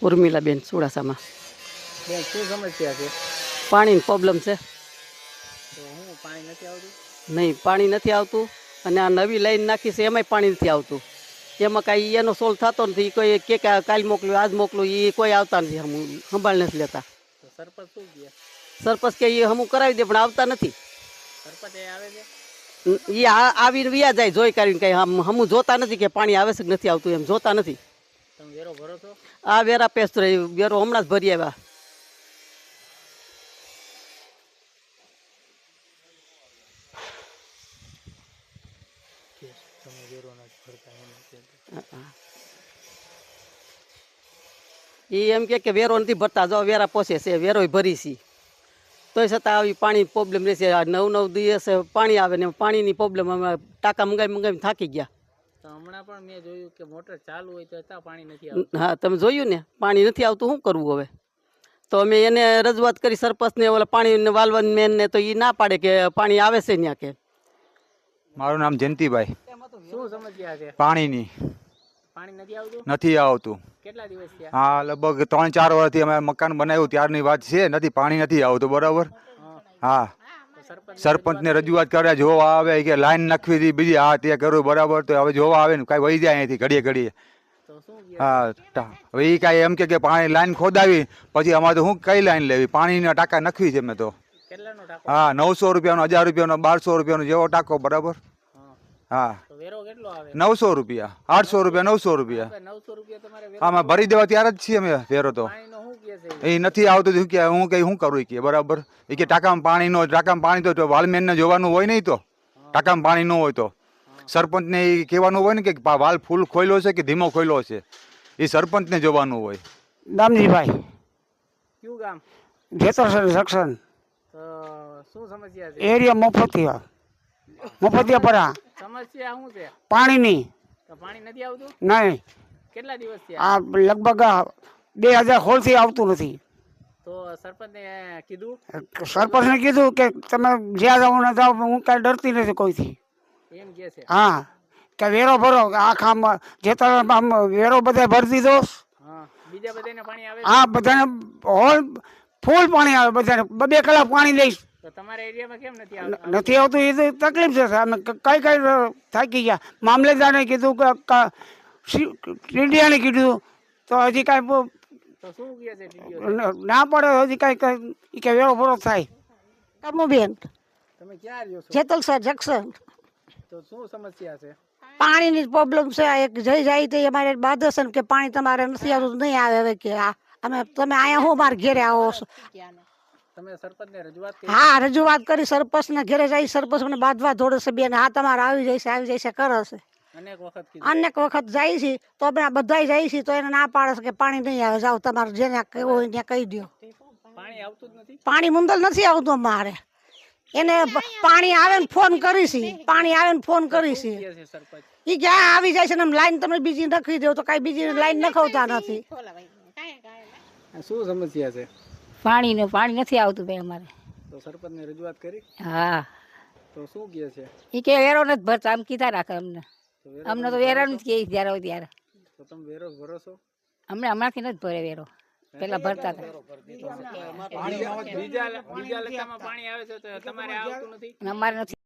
ઉર્મિલાબેન ચુડાસામાં. બેન શું સમસ્યા છે? પાણીની પ્રોબ્લેમ છે. તો હું પાણી નથી આવતું? નહીં, પાણી નથી આવતું. અને આ નવી લાઈન નાખી છે એમાંય પાણી નથી આવતું. એમાં કાંઈ એનો સોલ્વ થતો નથી. કોઈ કે કાલ મોકલ્યું, આજ મોકલું, એ કોઈ આવતા નથી. હમ સંભાળ નથી લેતા. તો સરપંચ શું કહે? સરપંચ કે એ હમું કરાવી દે પણ આવતા નથી. સરપંચ એ આવે છે? એ આવીને વ્યા જાય જોઈ કરીને કઈ હમું જોતા નથી કે પાણી આવે છે કે નથી આવતું, એમ જોતા નથી. તમે વેરો ભરો છો? આ વેરા પેસ્ટ રહી, વેરો હમણાં જ ભરી આવ્યા. તમે વેરો નથી ભરતા એ એમ કે વેરો નથી ભરતા, જો વેરા પોસે છે, વેરો ભરી છે. તોય છતાં આવી પાણી પ્રોબ્લેમ રહેશે. આ 9 દિવસે પાણી આવે ને પાણીની પ્રોબ્લેમ. અમે ટાંકા મંગાવીને થાકી ગયા. તો હમણાં પણ મેં જોયું કે મોટર ચાલુ હોય તો ત્યાં પાણી નથી આવતું. હા, તમે જોયું ને, પાણી નથી આવતું. શું કરવું હવે? તો અમે એને રજૂઆત કરી સરપંચને, ઓલા પાણી વાલવાન મેનને, તો એ ના પાડે કે પાણી આવે છે ત્યાં કે. મારું નામ જયંતિભાઈ. શું સમસ્યા છે? પાણીની પાણી નથી આવતું? નથી આવતું. કેટલા દિવસ થયા? હા, લગભગ 3-4 વર્ષથી અમે મકાન બનાવ્યું ત્યારની વાત છે. નથી, પાણી નથી આવતું. બરાબર. હા, સરપંચને રજૂઆત કરે, જોવા આવે કે લાઈન નાખવી હતી બીજી, હા તે કરવું. બરાબર. તો હવે જોવા આવે ને કાંઈ વહી જાય અહીંથી ઘડીએ ઘડીએ. તો શું કહે? હા, હવે એ કાંઈ એમ કે પાણી લાઈન ખોદાવી પછી અમારે તો શું કઈ લાઈન લેવી? પાણીના ટાંકા નાખવી છે અમે તો. કેટલાનો ટાંકો? હા, 900 રૂપિયાનો, 1000 રૂપિયાનો, 1200 રૂપિયાનો જેવો ટાંકો. બરાબર. હા, તો વેરો કેટલો આવે? 900 રૂપિયા, 800 રૂપિયા, 900 રૂપિયા. 900 રૂપિયા તમારે વેરો? આમાં ભરી દેવા ત્યારે જ છીએ અમે વેરો તો. પાણીનો શું કહે છે? એ નથી આવતું તો કે હું કઈ શું કરું કે. બરાબર. એ કે ટાંકામાં પાણી તો વાલમેનને જોવાનું હોય નહીં. તો ટાંકામાં પાણી ન હોય તો સરપંચને એ કહેવાનું હોય ને કે વાલ ફૂલ ખોલ્યો છે કે ધીમો ખોલ્યો છે, એ સરપંચને જોવાનું હોય. દામજીભાઈ, કયું ગામ? જેતરસર સેક્શન, તો શું સમસ્યા છે? એરિયા મફતિયા પરા. સમસ્યા શું છે? પાણીની તો પાણી નથી આવતું? નહીં. કેટલા દિવસ થયા? આ લગભગ 2016 થી આવતું નથી. તો સરપંચને કીધું? સરપંચને કીધું કે તમે જ્યાં જાઓ ને જાઓ, હું કાંઈ ડરતી નથી કોઈથી. એમ કે છે? હા, કે વેરો ભરો. આખા જેતર વેરો બધા ભરી દીધો. હા, બીજા બધાને પાણી આવે? હા, બધાને હોલ ફૂલ પાણી આવે. બધાને 2 કલાક પાણી લઈશ. તો તમારા એરિયામાં કેમ નથી આવતું? નથી આવતું એ તો તકલીફ છે. અમે કઈ થાકી ગયા. મામલેદારને કીધું કે ટીડીયાને કીધું તો હજી કાંઈ તો શું કહે છે ટીડીઓ? ના પડે. હજી કાંઈ કે વેરો ભરો થાય. કમુબેન, તમે ક્યાં રહ્યો છો? જેતલસર જંકશન. તો શું સમસ્યા છે? પાણીની પ્રોબ્લેમ છે. એક જઈ જાય તો અમારે બાધા છે કે પાણી તમારે નથી આવતું, નહીં આવે. હવે કે અમે તમે અહીંયા હું મારા ઘેરે આવો છો? તમે સરપંચને રજૂઆત કરી? હા, રજૂઆત કરી. સરપંચને ઘેરે જાય, સરપંચ મને બાંધવા દોડે છે. બેન, હા તમારે આવી જાય છે કરે છે. અનેક વખત કીધું? અનેક વખત જાય છે. તો અમે બધા જાય છે તો એને ના પાડે છે કે પાણી નહીં આવે. જાઓ તમારે જેને કહેવું હોય ત્યાં કહી દો. પાણી આવતું જ નથી? પાણી મુંદલ નથી આવતું અમારે. એને પાણી આવે ને ફોન કરીશી, પાણી આવે ને ફોન કરીશી. કહે છે સરપંચ? એ ક્યાં આવી જાય છે ને લાઈન તમે બીજી નખવી દો તો કાંઈ બીજી લાઈન નખવતા નથી. શું સમસ્યા છે? પાણી નથી આવતું ભાઈ અમારે. તો સરપંચને રજૂઆત કરી? હા, તો શું કહે છે? એ કે વેરો નથી ભરતા, આમ કીધા રાખે અમને. તો વેરો અમને તો વેરા નથી કે જ્યારે હોય ત્યારે. તો તમે વેરો ભરો છો? હમણાંથી નથી ભરે વેરો, પેલા ભરતા હતા. બીજા લતામાં પાણી આવે છે તો તમારે આવતું નથી? અમારે નથી.